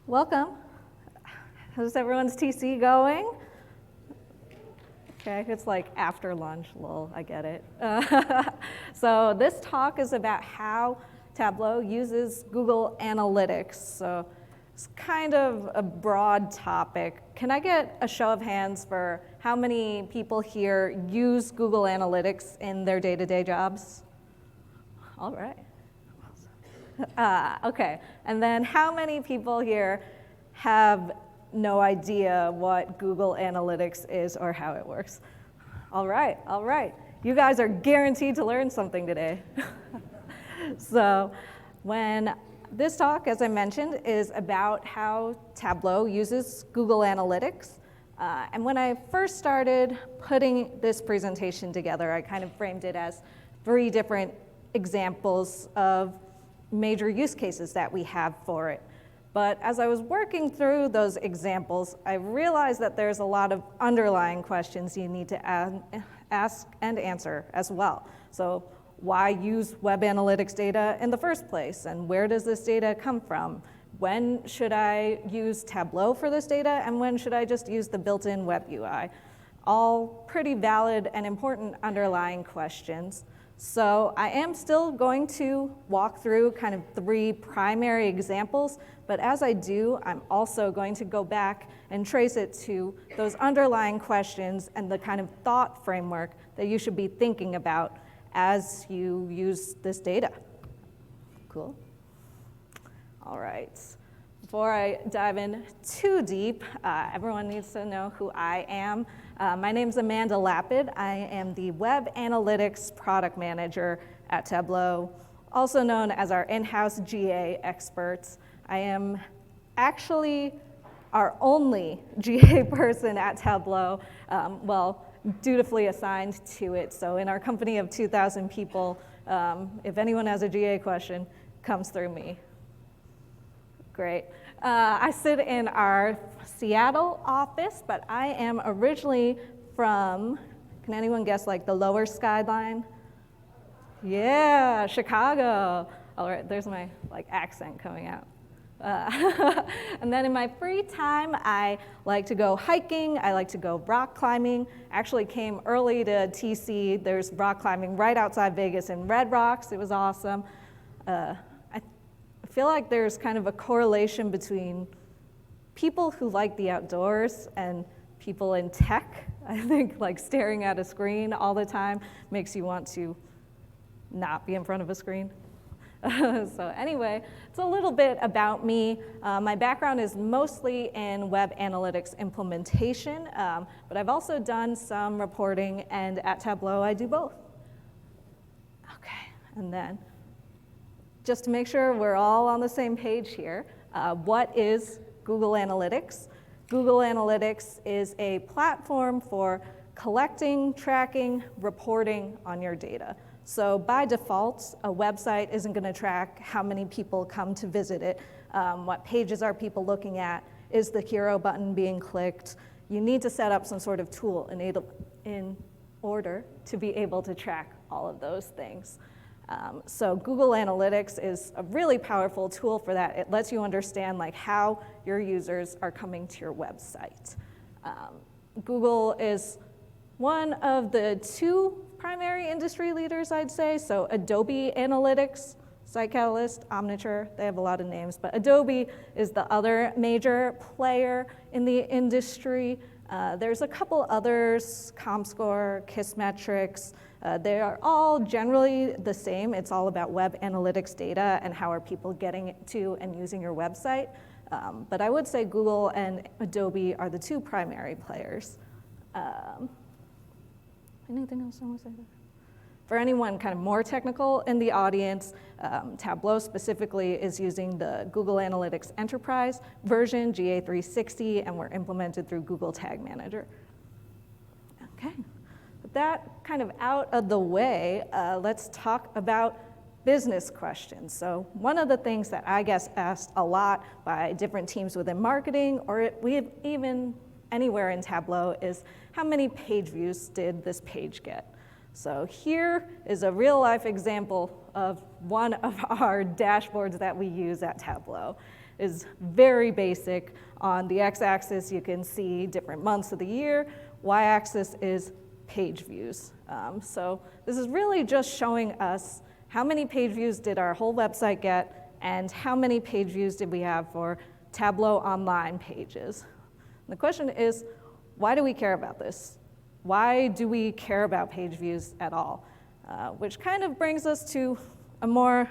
Welcome. How's everyone's TC going? Okay, it's like after lunch, lol, I get it. So this talk is about how Tableau uses Google Analytics. So it's kind of a broad topic. Can I get a show of hands for how many people here use Google Analytics in their day-to-day jobs? All right. Okay, and then how many people here have no idea what Google Analytics is or how it works? All right. You guys are guaranteed to learn something today. So when this talk, as I mentioned, is about how Tableau uses Google Analytics. And when I first started putting this presentation together, I kind of framed it as 3 different examples of major use cases that we have for it. But as I was working through those examples, I realized that there's a lot of underlying questions you need to ask and answer as well. So why use web analytics data in the first place? And where does this data come from? When should I use Tableau for this data? And when should I just use the built-in web UI? All pretty valid and important underlying questions. So I am still going to walk through kind of 3 primary examples, but as I do, I'm also going to go back and trace it to those underlying questions and the kind of thought framework that you should be thinking about as you use this data. Cool? All right. Before I dive in too deep, everyone needs to know who I am. My name's Amanda Lapid. I am the Web Analytics Product Manager at Tableau, also known as our in-house GA experts. I am actually our only GA person at Tableau, dutifully assigned to it. So in our company of 2,000 people, if anyone has a GA question, comes through me. Great. I sit in our Seattle office, but I am originally from, can anyone guess, like the lower skyline? Yeah, Chicago. All right, there's my accent coming out. And then in my free time, I like to go hiking. I like to go rock climbing. Actually came early to TC. There's rock climbing right outside Vegas in Red Rocks. It was awesome. I feel like there's kind of a correlation between people who like the outdoors and people in tech. I think like staring at a screen all the time makes you want to not be in front of a screen. So anyway, it's a little bit about me. My background is mostly in web analytics implementation, but I've also done some reporting, and at Tableau I do both. Okay, and then just to make sure we're all on the same page here, what is Google Analytics? Google Analytics is a platform for collecting, tracking, reporting on your data. So by default, a website isn't going to track how many people come to visit it, what pages are people looking at, is the hero button being clicked. You need to set up some sort of tool in order to be able to track all of those things. So Google Analytics is a really powerful tool for that. It lets you understand how your users are coming to your website. Google is one of the 2 primary industry leaders, I'd say. So Adobe Analytics, Site Catalyst, Omniture, they have a lot of names, but Adobe is the other major player in the industry. There's a couple others, ComScore, Kissmetrics. They are all generally the same. It's all about web analytics data and how are people getting to and using your website. But I would say Google and Adobe are the 2 primary players. Anything else I want to say there? For anyone kind of more technical in the audience, Tableau specifically is using the Google Analytics Enterprise version, GA360, and we're implemented through Google Tag Manager. Okay. With that kind of out of the way, let's talk about business questions. So one of the things that I get asked a lot by different teams within marketing, or even anywhere in Tableau, is how many page views did this page get? So here is a real life example of one of our dashboards that we use at Tableau. is very basic. On the x-axis, you can see different months of the year. Y-axis is page views. So this is really just showing us how many page views did our whole website get, and how many page views did we have for Tableau online pages. And the question is, why do we care about this? Why do we care about page views at all? Which kind of brings us to a more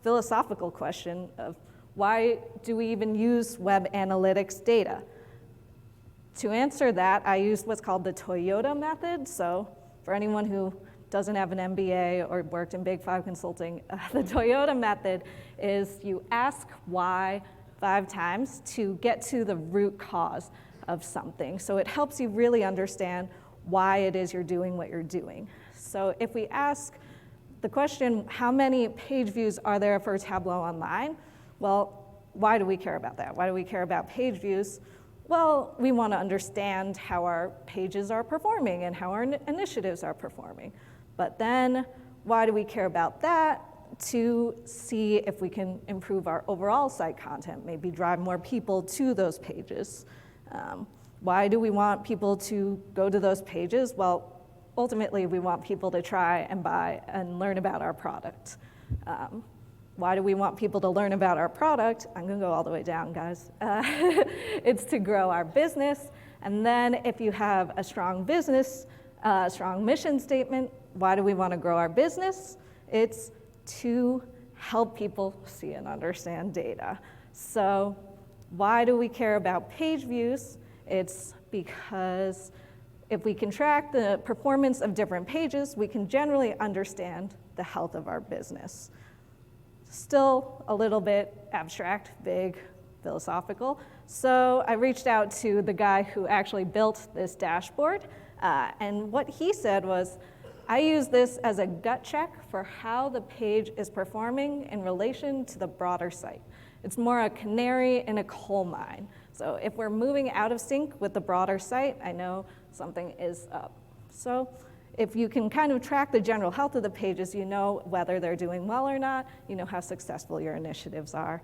philosophical question of why do we even use web analytics data? To answer that, I used what's called the Toyota method. So for anyone who doesn't have an MBA or worked in Big Five consulting, the Toyota method is you ask why 5 times to get to the root cause of something. So it helps you really understand why it is you're doing what you're doing. So if we ask the question, how many page views are there for Tableau Online? Well, why do we care about that? Why do we care about page views? Well, we want to understand how our pages are performing and how our initiatives are performing. But then, why do we care about that? To see if we can improve our overall site content, maybe drive more people to those pages. Why do we want people to go to those pages? Well, ultimately, we want people to try and buy and learn about our product. Why do we want people to learn about our product? I'm gonna go all the way down, guys. It's to grow our business. And then if you have a strong business, strong mission statement, why do we wanna grow our business? It's to help people see and understand data. So why do we care about page views? It's because if we can track the performance of different pages, we can generally understand the health of our business. Still a little bit abstract, vague, philosophical. So I reached out to the guy who actually built this dashboard, and what he said was, I use this as a gut check for how the page is performing in relation to the broader site. It's more a canary in a coal mine. So if we're moving out of sync with the broader site, I know something is up. So if you can kind of track the general health of the pages, you know whether they're doing well or not, you know how successful your initiatives are.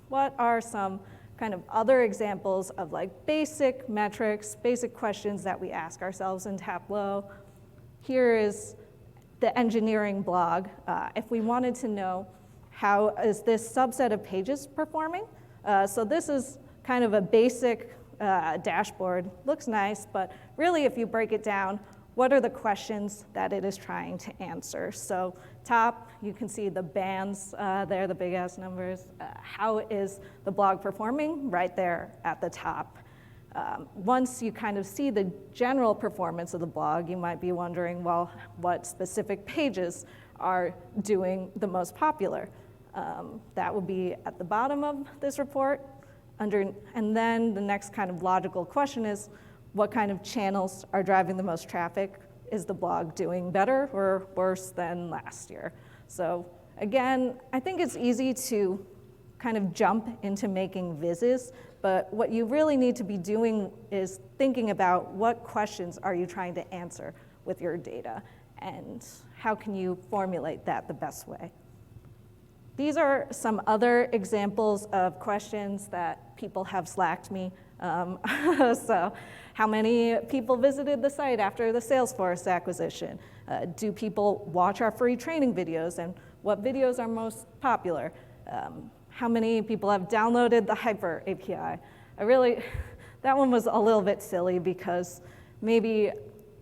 What are some kind of other examples of like basic metrics, basic questions that we ask ourselves in Tableau? Here is the engineering blog. If we wanted to know how is this subset of pages performing? So this is kind of a basic dashboard. Looks nice, but really if you break it down, what are the questions that it is trying to answer? So top, you can see the bands there, the big ass numbers. How is the blog performing? Right there at the top. Once you kind of see the general performance of the blog, you might be wondering, well, what specific pages are doing the most popular? That would be at the bottom of this report. And then the next kind of logical question is, what kind of channels are driving the most traffic? Is the blog doing better or worse than last year? So again, I think it's easy to kind of jump into making vizzes, but what you really need to be doing is thinking about what questions are you trying to answer with your data, and how can you formulate that the best way. These are some other examples of questions that people have Slacked me. So how many people visited the site after the Salesforce acquisition? Do people watch our free training videos, and what videos are most popular? How many people have downloaded the Hyper API? That one was a little bit silly because maybe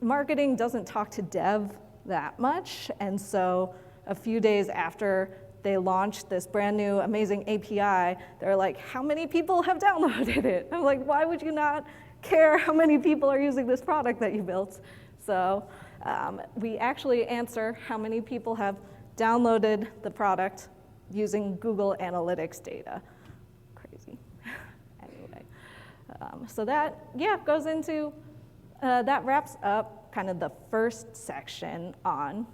marketing doesn't talk to dev that much, and so a few days after they launched this brand new amazing API, they're like, how many people have downloaded it? I'm like, why would you not care how many people are using this product that you built? So we actually answer how many people have downloaded the product using Google Analytics data. Crazy. Anyway, so that, goes into, that wraps up kind of the first section on,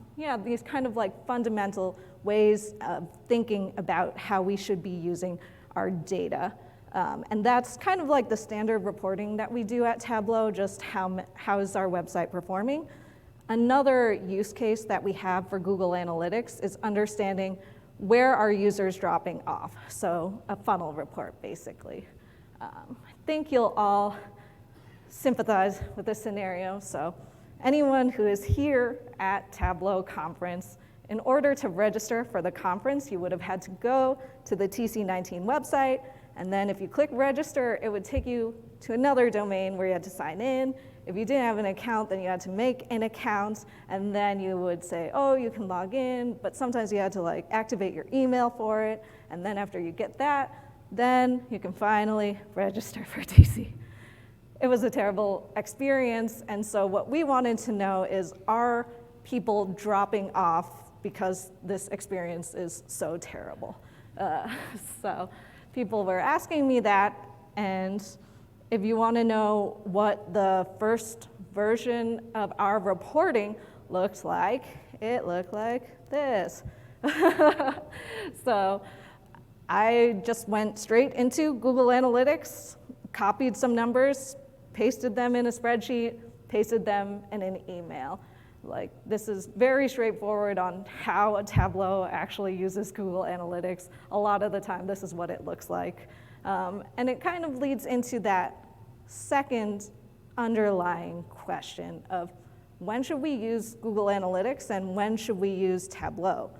these kind of like fundamental ways of thinking about how we should be using our data. And that's kind of like the standard reporting that we do at Tableau, just how is our website performing. Another use case that we have for Google Analytics is understanding where are users dropping off? So a funnel report, basically. I think you'll all sympathize with this scenario. So anyone who is here at Tableau conference, in order to register for the conference, you would have had to go to the TC19 website, and then if you click register, it would take you to another domain where you had to sign in. If you didn't have an account, then you had to make an account, and then you would say, oh, you can log in, but sometimes you had to like activate your email for it, and then after you get that, then you can finally register for TC. It was a terrible experience, and so what we wanted to know is, are people dropping off because this experience is so terrible? So people were asking me that, and if you want to know what the first version of our reporting looked like, it looked like this. So I just went straight into Google Analytics, copied some numbers, pasted them in a spreadsheet, pasted them in an email. Like, this is very straightforward on how a Tableau actually uses Google Analytics. A lot of the time, this is what it looks like. And it kind of leads into that second underlying question of when should we use Google Analytics and when should we use Tableau?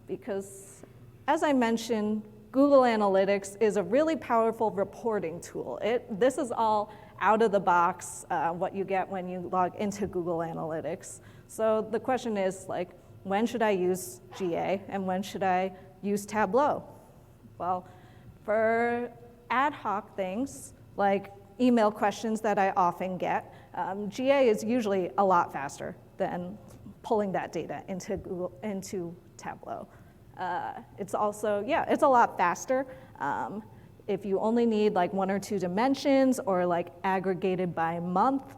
Because as I mentioned, Google Analytics is a really powerful reporting tool. This is all out of the box, what you get when you log into Google Analytics. So the question is, like, when should I use GA and when should I use Tableau? Well, for ad hoc things, like email questions that I often get, GA is usually a lot faster than pulling that data into Tableau. It's also, it's a lot faster. If you only need like 1 or 2 dimensions or like aggregated by month,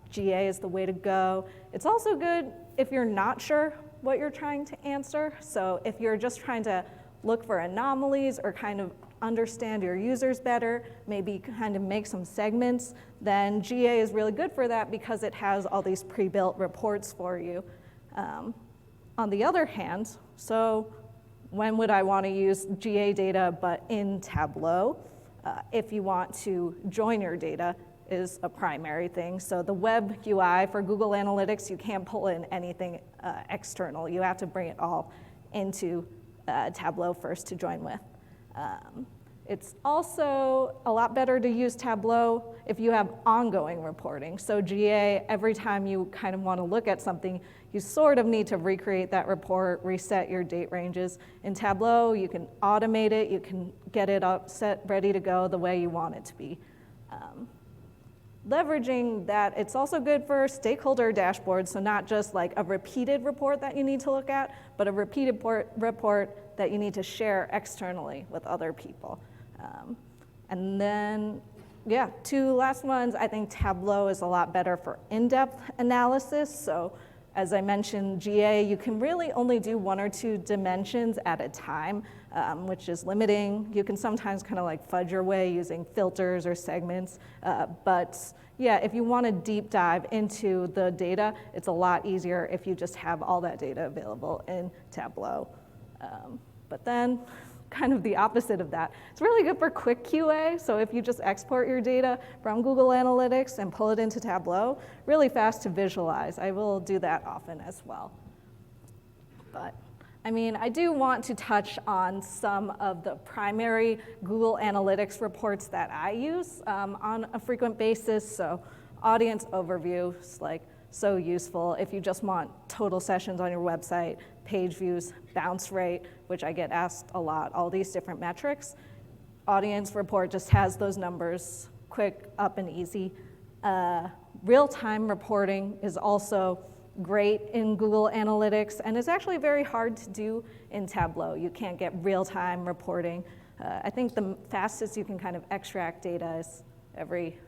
GA is the way to go. It's also good if you're not sure what you're trying to answer. So if you're just trying to look for anomalies or kind of understand your users better, maybe kind of make some segments, then GA is really good for that because it has all these pre-built reports for you. On the other hand, so when would I want to use GA data but in Tableau? If you want to join your data is a primary thing. So the web UI for Google Analytics, you can't pull in anything external. You have to bring it all into Tableau first to join with. It's also a lot better to use Tableau if you have ongoing reporting. So GA, every time you kind of want to look at something, you sort of need to recreate that report, reset your date ranges. In Tableau, you can automate it, you can get it up, set, ready to go the way you want it to be. Leveraging that, it's also good for stakeholder dashboards, so not just like a repeated report that you need to look at, but a repeated report that you need to share externally with other people. And then, 2 last ones, I think Tableau is a lot better for in-depth analysis. So as I mentioned, GA, you can really only do 1 or 2 dimensions at a time, which is limiting. You can sometimes kind of like fudge your way using filters or segments. But if you want to deep dive into the data, it's a lot easier if you just have all that data available in Tableau. But then, kind of the opposite of that. It's really good for quick QA, so if you just export your data from Google Analytics and pull it into Tableau, really fast to visualize. I will do that often as well. But, I mean, I do want to touch on some of the primary Google Analytics reports that I use on a frequent basis. So audience overview is like so useful if you just want total sessions on your website, page views, bounce rate, which I get asked a lot, all these different metrics. Audience report just has those numbers, quick, up and easy. Real-time reporting is also great in Google Analytics, and it's actually very hard to do in Tableau. You can't get real-time reporting. I think the fastest you can kind of extract data is every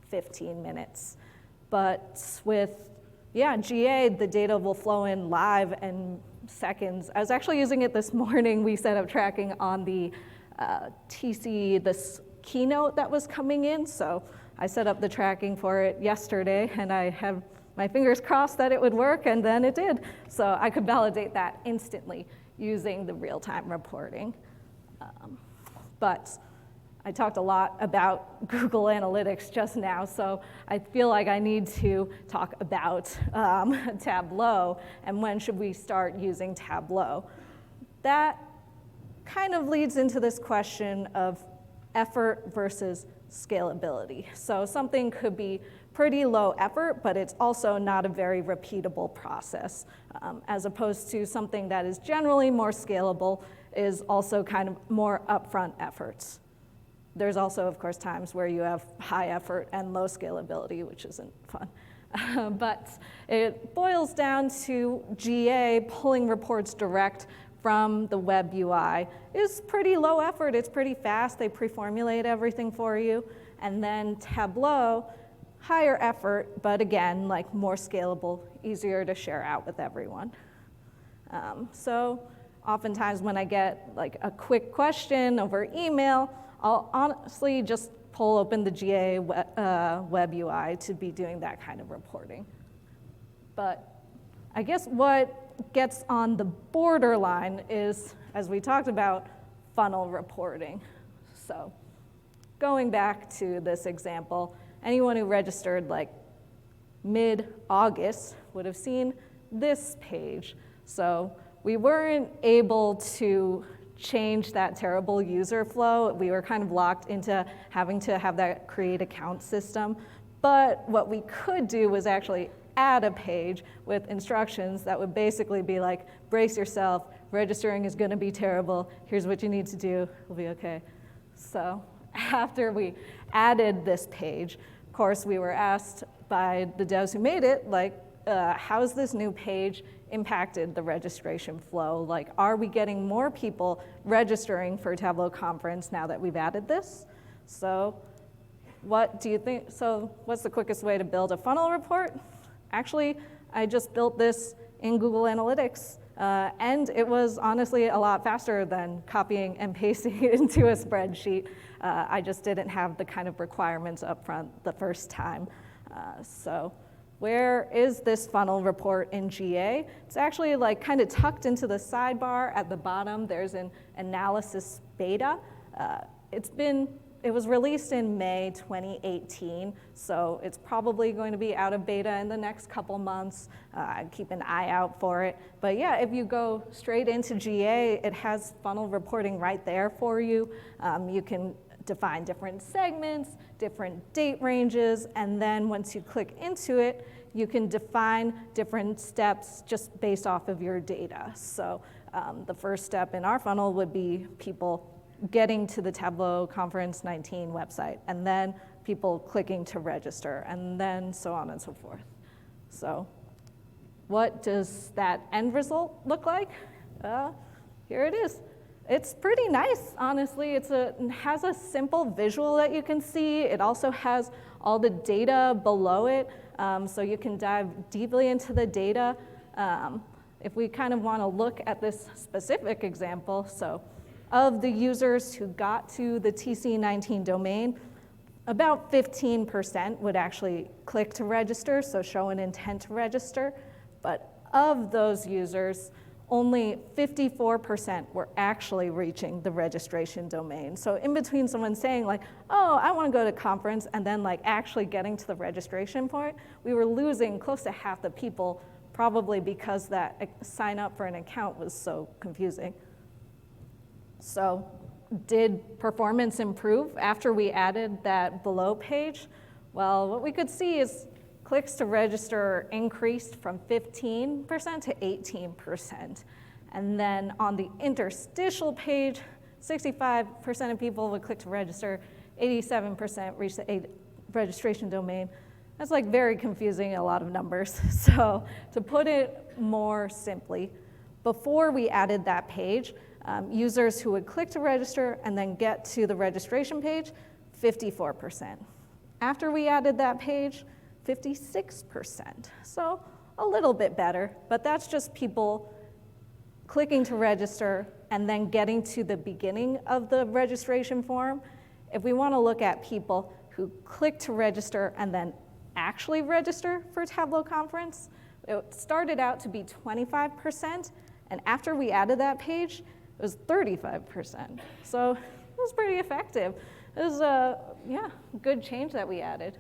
15 minutes. But with GA, the data will flow in live and seconds. I was actually using it this morning. We set up tracking on the TC, this keynote that was coming in. So I set up the tracking for it yesterday, and I have my fingers crossed that it would work, and then it did. So I could validate that instantly using the real-time reporting. But I talked a lot about Google Analytics just now, so I feel like I need to talk about Tableau and when should we start using Tableau. That kind of leads into this question of effort versus scalability. So something could be pretty low effort, but it's also not a very repeatable process, as opposed to something that is generally more scalable is also kind of more upfront efforts. There's also, of course, times where you have high effort and low scalability, which isn't fun. But it boils down to GA pulling reports direct from the web UI is pretty low effort. It's pretty fast. They pre-formulate everything for you. And then Tableau, higher effort, but again, like more scalable, easier to share out with everyone. So oftentimes when I get like a quick question over email, I'll honestly just pull open the GA web UI to be doing that kind of reporting. But I guess what gets on the borderline is, as we talked about, funnel reporting. So going back to this example, anyone who registered like mid-August would have seen this page. So we weren't able to change that terrible user flow. We were kind of locked into having to have that create account system. But what we could do was actually add a page with instructions that would basically be like, brace yourself, registering is gonna be terrible, here's what you need to do, it'll be okay. So after we added this page, of course we were asked by the devs who made it, like, how's this new page impacted the registration flow? Like, are we getting more people registering for Tableau Conference now that we've added this? So what do you think? So what's the quickest way to build a funnel report? Actually, I just built this in Google Analytics, and it was honestly a lot faster than copying and pasting it into a spreadsheet. I just didn't have the kind of requirements up front the first time. So where is this funnel report in GA? It's actually like kind of tucked into the sidebar at the bottom. There's an analysis beta. It was released in May 2018, so it's probably going to be out of beta in the next couple months. Keep an eye out for it. But yeah, if you go straight into GA, it has funnel reporting right there for you. You can define different segments, different date ranges, and then once you click into it, you can define different steps just based off of your data. So the first step in our funnel would be people getting to the Tableau Conference 19 website, and then people clicking to register, and then so on and so forth. So what does that end result look like? Here it is. It's pretty nice, honestly. It has a simple visual that you can see. It also has all the data below it, so you can dive deeply into the data. If we kind of want to look at this specific example, so of the users who got to the TC19 domain, about 15% would actually click to register, so show an intent to register. But of those users, only 54% were actually reaching the registration domain. So in between someone saying like, oh, I want to go to conference, and then like actually getting to the registration point, we were losing close to half the people, probably because that sign up for an account was so confusing. So did performance improve after we added that below page? Well, what we could see is clicks to register increased from 15% to 18%. And then on the interstitial page, 65% of people would click to register, 87% reach the registration domain. That's like very confusing, a lot of numbers. So to put it more simply, before we added that page, users who would click to register and then get to the registration page, 54%. After we added that page, 56%. So a little bit better, but that's just people clicking to register and then getting to the beginning of the registration form. If we want to look at people who click to register and then actually register for Tableau Conference, it started out to be 25%, And after we added that page, it was 35%. So it was pretty effective. It was a good change that we added.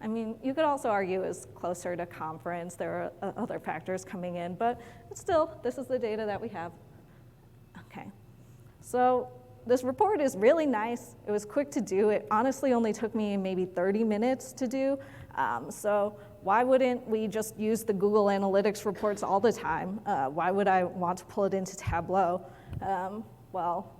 I mean, you could also argue it's closer to conference. There are other factors coming in, but still, this is the data that we have. Okay, so this report is really nice. It was quick to do. It honestly only took me maybe 30 minutes to do. So why wouldn't we just use the Google Analytics reports all the time? Why would I want to pull it into Tableau? Well,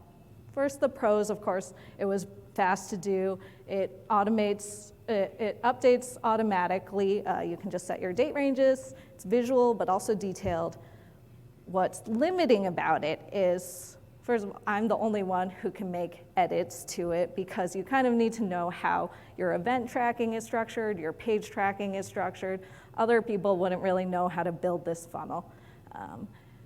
first the pros, of course, it was fast to do. It automates, it updates automatically. You can just set your date ranges. It's visual, but also detailed. What's limiting about it is, first of all, I'm the only one who can make edits to it because you kind of need to know how your event tracking is structured, your page tracking is structured. Other people wouldn't really know how to build this funnel.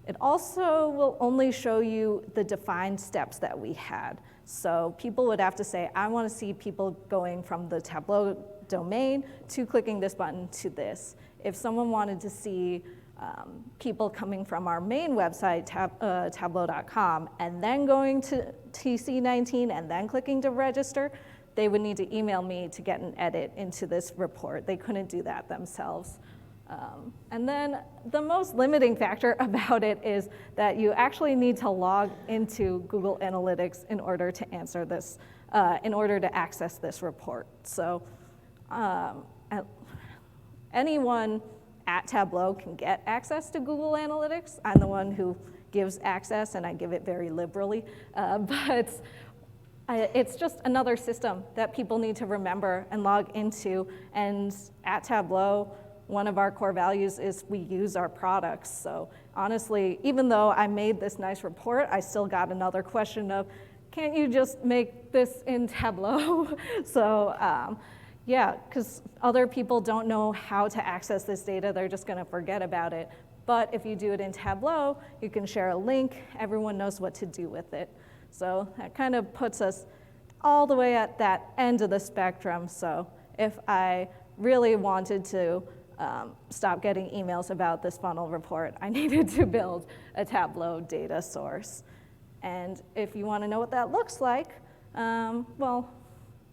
It also will only show you the defined steps that we had. So people would have to say, I want to see people going from the Tableau domain to clicking this button to this. If someone wanted to see people coming from our main website, tableau.com, and then going to TC19 and then clicking to register, they would need to email me to get an edit into this report. They couldn't do that themselves. And then the most limiting factor about it is that you actually need to log into Google Analytics in order to answer this, in order to access this report. So anyone at Tableau can get access to Google Analytics. I'm the one who gives access, and I give it very liberally. But it's just another system that people need to remember and log into. And at Tableau, one of our core values is we use our products. So honestly, even though I made this nice report, I still got another question of, can't you just make this in Tableau? So yeah, because other people don't know how to access this data. They're just going to forget about it. But if you do it in Tableau, you can share a link. Everyone knows what to do with it. So that kind of puts us all the way at that end of the spectrum. So if I really wanted to stop getting emails about this funnel report, I needed to build a Tableau data source. And if you want to know what that looks like, well,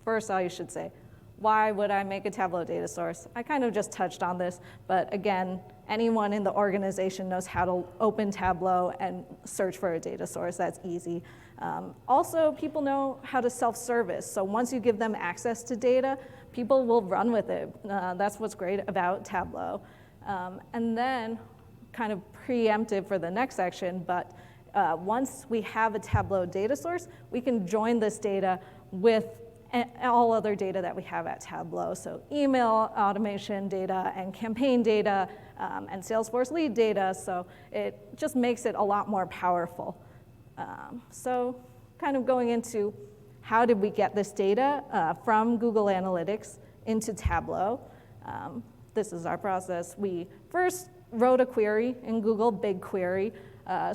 first all you should say, why would I make a Tableau data source? I kind of just touched on this, but again, anyone in the organization knows how to open Tableau and search for a data source. That's easy. Also, people know how to self-service. So once you give them access to data, people will run with it. That's what's great about Tableau. And then, kind of preemptive for the next section, but once we have a Tableau data source, we can join this data with all other data that we have at Tableau. So email automation data and campaign data and Salesforce lead data. So it just makes it a lot more powerful. So kind of going into how did we get this data from Google Analytics into Tableau. This is our process. We first wrote a query in Google BigQuery.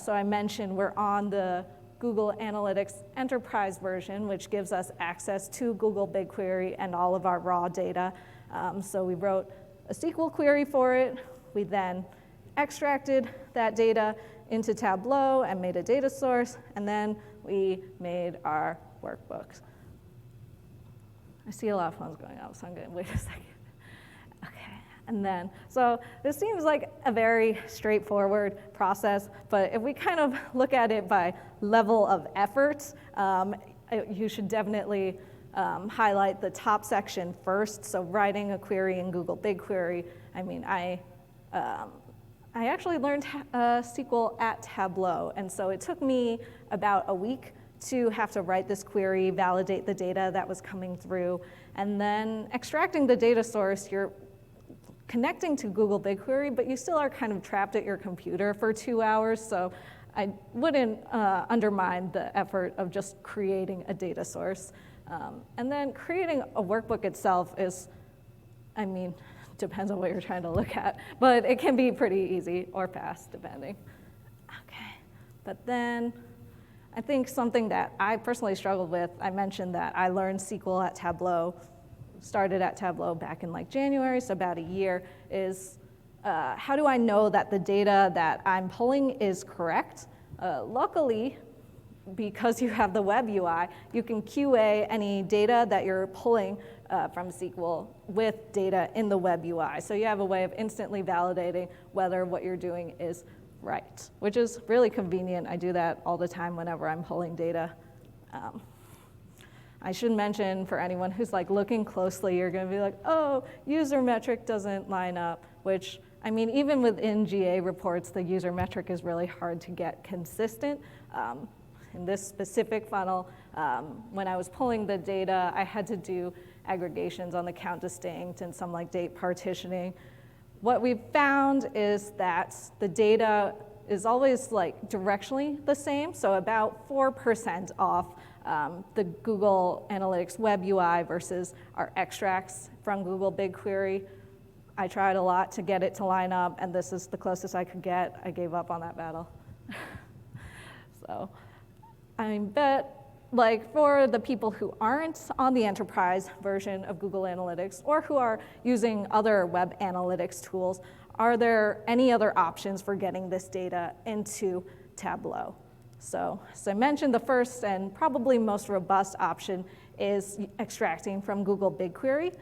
So I mentioned we're on the Google Analytics Enterprise version, which gives us access to Google BigQuery and all of our raw data. So we wrote a SQL query for it. We then extracted that data into Tableau and made a data source, and then we made our workbooks. I see a lot of phones going up, so I'm going to wait a second. Okay, and then, so this seems like a very straightforward process, but if we kind of look at it by level of effort, you should definitely highlight the top section first. So writing a query in Google BigQuery, I mean, I actually learned SQL at Tableau, and so it took me about a week to have to write this query, validate the data that was coming through, and then extracting the data source. You're connecting to Google BigQuery, but you still are kind of trapped at your computer for 2 hours, so I wouldn't undermine the effort of just creating a data source. And then creating a workbook itself is, I mean, depends on what you're trying to look at, but it can be pretty easy or fast, depending. Okay, but then I think something that I personally struggled with, I mentioned that I learned SQL at Tableau, started at Tableau back in like January, so about a year, is how do I know that the data that I'm pulling is correct? Luckily, because you have the web UI, you can QA any data that you're pulling from SQL with data in the web UI. So you have a way of instantly validating whether what you're doing is right, which is really convenient. I do that all the time whenever I'm pulling data. I should mention, for anyone who's like looking closely, you're going to be like, oh, user metric doesn't line up, which, I mean, even within GA reports, the user metric is really hard to get consistent. In this specific funnel, when I was pulling the data, I had to do aggregations on the count distinct and some like date partitioning. What we've found is that the data is always like directionally the same, so about 4% off the Google Analytics web UI versus our extracts from Google BigQuery. I tried a lot to get it to line up, and this is the closest I could get. I gave up on that battle. So I bet, like, for the people who aren't on the enterprise version of Google Analytics or who are using other web analytics tools, are there any other options for getting this data into Tableau? So, as I mentioned, the first and probably most robust option is extracting from Google BigQuery.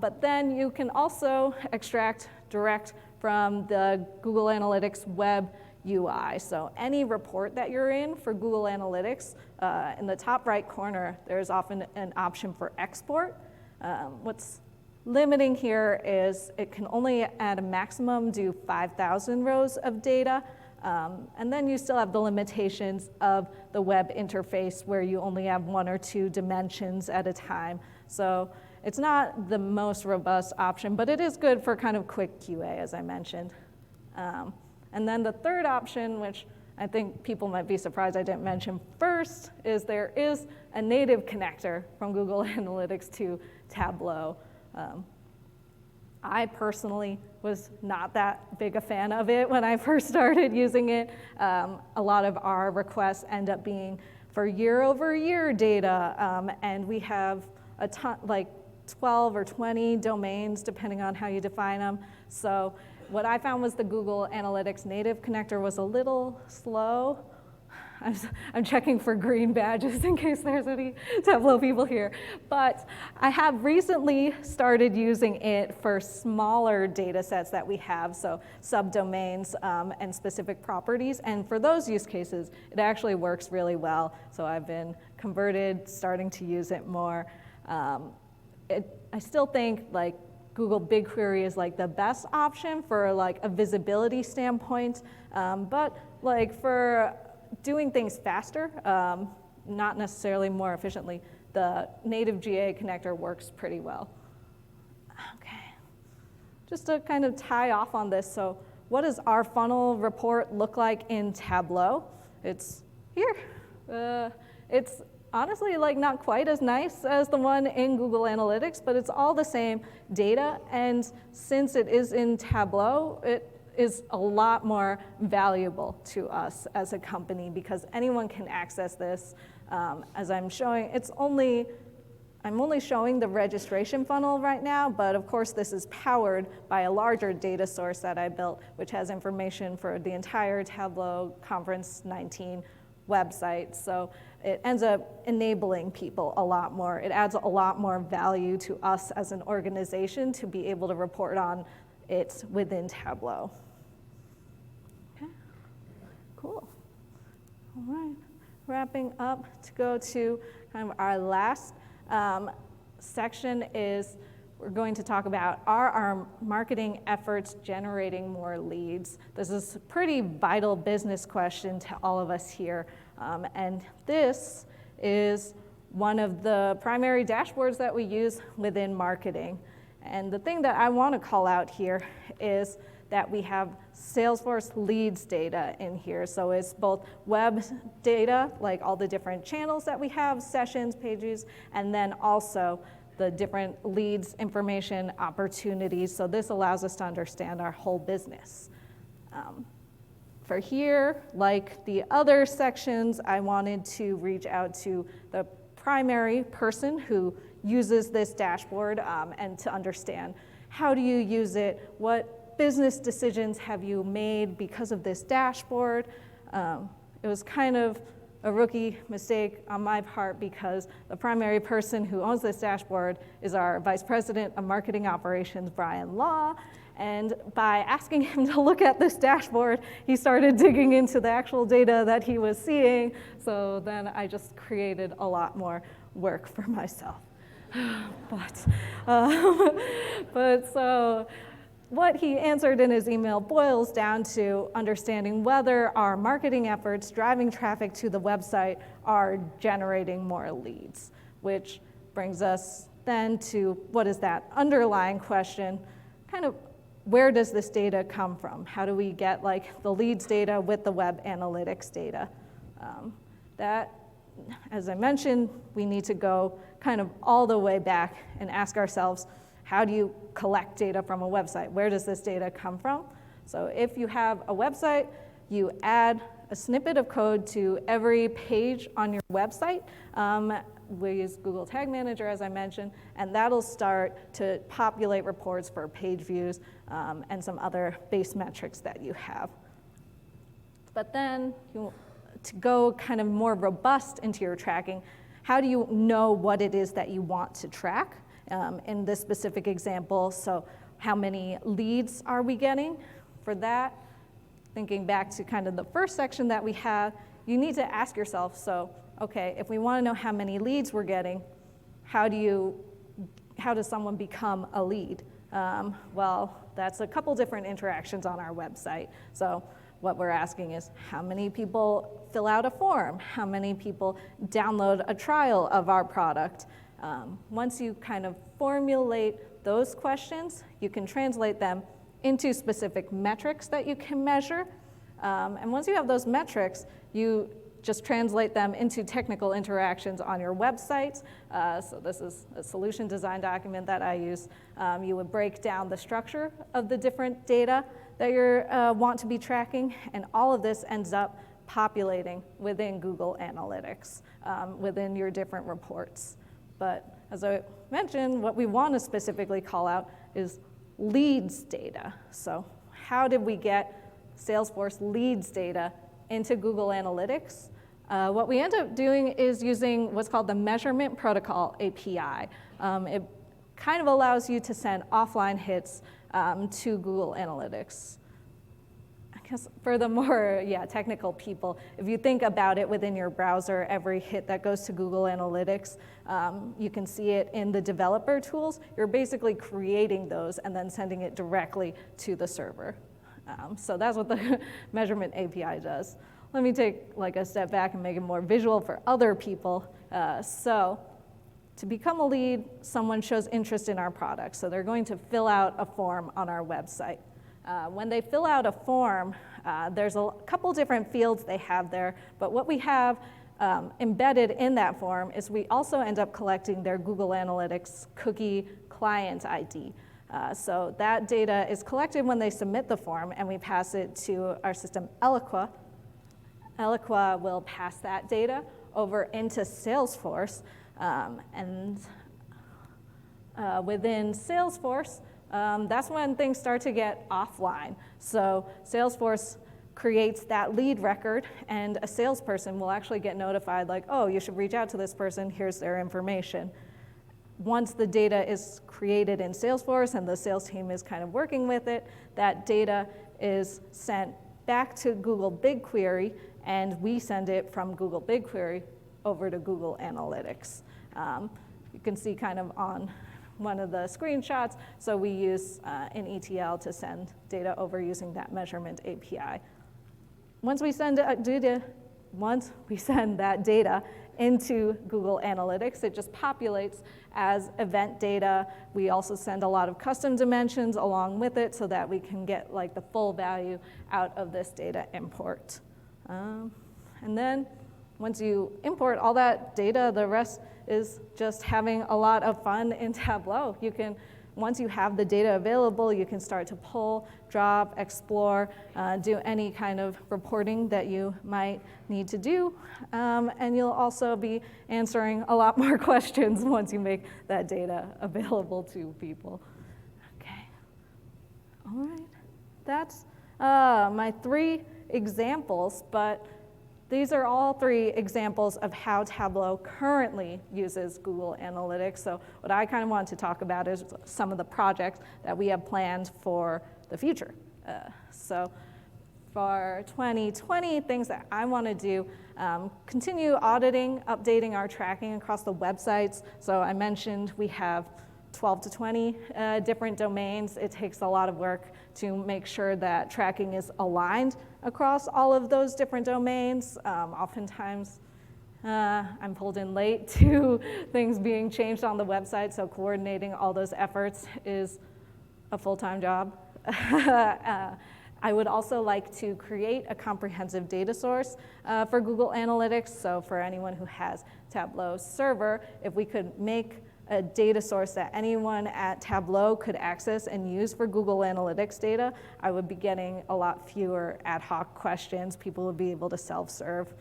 But then you can also extract direct from the Google Analytics web UI. So any report that you're in for Google Analytics, in the top right corner, there's often an option for export. What's limiting here is it can only at a maximum do 5,000 rows of data. And then you still have the limitations of the web interface where you only have 1 or 2 dimensions at a time. So it's not the most robust option, but it is good for kind of quick QA, as I mentioned. And then the third option, which I think people might be surprised I didn't mention first, is there is a native connector from Google Analytics to Tableau. I personally was not that big a fan of it when I first started using it. A lot of our requests end up being for year-over-year data, and we have a ton, like 12 or 20 domains, depending on how you define them. So what I found was the Google Analytics native connector was a little slow. I'm checking for green badges in case there's any Tableau people here. But I have recently started using it for smaller data sets that we have, so subdomains and specific properties. And for those use cases, it actually works really well. So I've been converted, starting to use it more. I still think like Google BigQuery is like the best option for like a visibility standpoint, but like for doing things faster, not necessarily more efficiently, the native GA connector works pretty well. Okay, just to kind of tie off on this, so what does our funnel report look like in Tableau? It's here. It's honestly like not quite as nice as the one in Google Analytics, but it's all the same data, and since it is in Tableau, it is a lot more valuable to us as a company because anyone can access this. As I'm showing, I'm only showing the registration funnel right now, but of course this is powered by a larger data source that I built, which has information for the entire Tableau Conference 19 website. So it ends up enabling people a lot more. It adds a lot more value to us as an organization to be able to report on it within Tableau. Okay, cool. All right, wrapping up to go to kind of our last section is we're going to talk about are our marketing efforts generating more leads? This is a pretty vital business question to all of us here. And this is one of the primary dashboards that we use within marketing. And the thing that I want to call out here is that we have Salesforce leads data in here. So it's both web data, like all the different channels that we have, sessions, pages, and then also the different leads, information, opportunities. So this allows us to understand our whole business. For here, like the other sections, I wanted to reach out to the primary person who uses this dashboard and to understand how do you use it, what business decisions have you made because of this dashboard? It was kind of a rookie mistake on my part because the primary person who owns this dashboard is our Vice President of Marketing Operations, Brian Law. And by asking him to look at this dashboard, he started digging into the actual data that he was seeing. So then I just created a lot more work for myself. But so what he answered in his email boils down to understanding whether our marketing efforts driving traffic to the website are generating more leads, which brings us then to what is that underlying question, kind of where does this data come from? How do we get like the leads data with the web analytics data? That, as I mentioned, we need to go kind of all the way back and ask ourselves, how do you collect data from a website? Where does this data come from? So if you have a website, you add a snippet of code to every page on your website. We use Google Tag Manager, as I mentioned, and that'll start to populate reports for page views and some other base metrics that you have. But then, to go kind of more robust into your tracking, how do you know what it is that you want to track? In this specific example, so how many leads are we getting? For that, thinking back to kind of the first section that we have, you need to ask yourself, so, okay, if we want to know how many leads we're getting, how does someone become a lead? Well, that's a couple different interactions on our website. So what we're asking is how many people fill out a form? How many people download a trial of our product? Once you kind of formulate those questions, you can translate them into specific metrics that you can measure. And once you have those metrics, you just translate them into technical interactions on your website. So this is a solution design document that I use. You would break down the structure of the different data that you want to be tracking, and all of this ends up populating within Google Analytics, within your different reports. But as I mentioned, what we want to specifically call out is leads data. So how did we get Salesforce leads data into Google Analytics? What we end up doing is using what's called the Measurement Protocol API. It kind of allows you to send offline hits to Google Analytics. For the more technical people, if you think about it within your browser, every hit that goes to Google Analytics, you can see it in the developer tools. You're basically creating those and then sending it directly to the server. So that's what the Measurement API does. Let me take like a step back and make it more visual for other people. So to become a lead, someone shows interest in our product. So they're going to fill out a form on our website. When they fill out a form, there's a couple different fields they have there, but what we have embedded in that form is we also end up collecting their Google Analytics cookie client ID. So that data is collected when they submit the form, and we pass it to our system Eloqua. Eloqua will pass that data over into Salesforce, and within Salesforce, that's when things start to get offline. So Salesforce creates that lead record, and a salesperson will actually get notified like, oh, you should reach out to this person, here's their information. Once the data is created in Salesforce and the sales team is kind of working with it, that data is sent back to Google BigQuery, and we send it from Google BigQuery over to Google Analytics. You can see kind of on one of the screenshots, so we use an ETL to send data over using that Measurement API. Once we send that data into Google Analytics, it just populates as event data. We also send a lot of custom dimensions along with it so that we can get like the full value out of this data import. And then once you import all that data, the rest is just having a lot of fun in Tableau. Once you have the data available, you can start to pull, drop, explore, do any kind of reporting that you might need to do. And you'll also be answering a lot more questions once you make that data available to people. Okay, all right. that's my 3 examples, but these are all 3 examples of how Tableau currently uses Google Analytics. So what I kind of want to talk about is some of the projects that we have planned for the future. So for 2020, things that I want to do, continue auditing, updating our tracking across the websites. So I mentioned we have 12 to 20 different domains. It takes a lot of work to make sure that tracking is aligned across all of those different domains. Oftentimes, I'm pulled in late to things being changed on the website, so coordinating all those efforts is a full-time job. I would also like to create a comprehensive data source for Google Analytics. So for anyone who has Tableau server, if we could make a data source that anyone at Tableau could access and use for Google Analytics data, I would be getting a lot fewer ad hoc questions. People would be able to self-serve.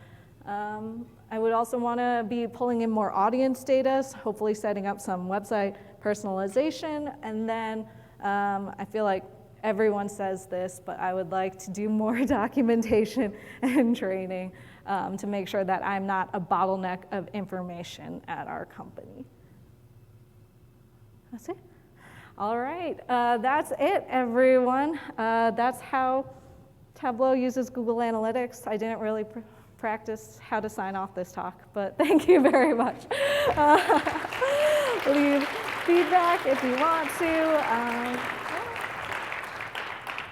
I would also want to be pulling in more audience data, hopefully setting up some website personalization. And then I feel like everyone says this, but I would like to do more documentation and training to make sure that I'm not a bottleneck of information at our company. That's it. All right, that's it, everyone. That's how Tableau uses Google Analytics. I didn't really practice how to sign off this talk, but thank you very much. Leave feedback if you want to.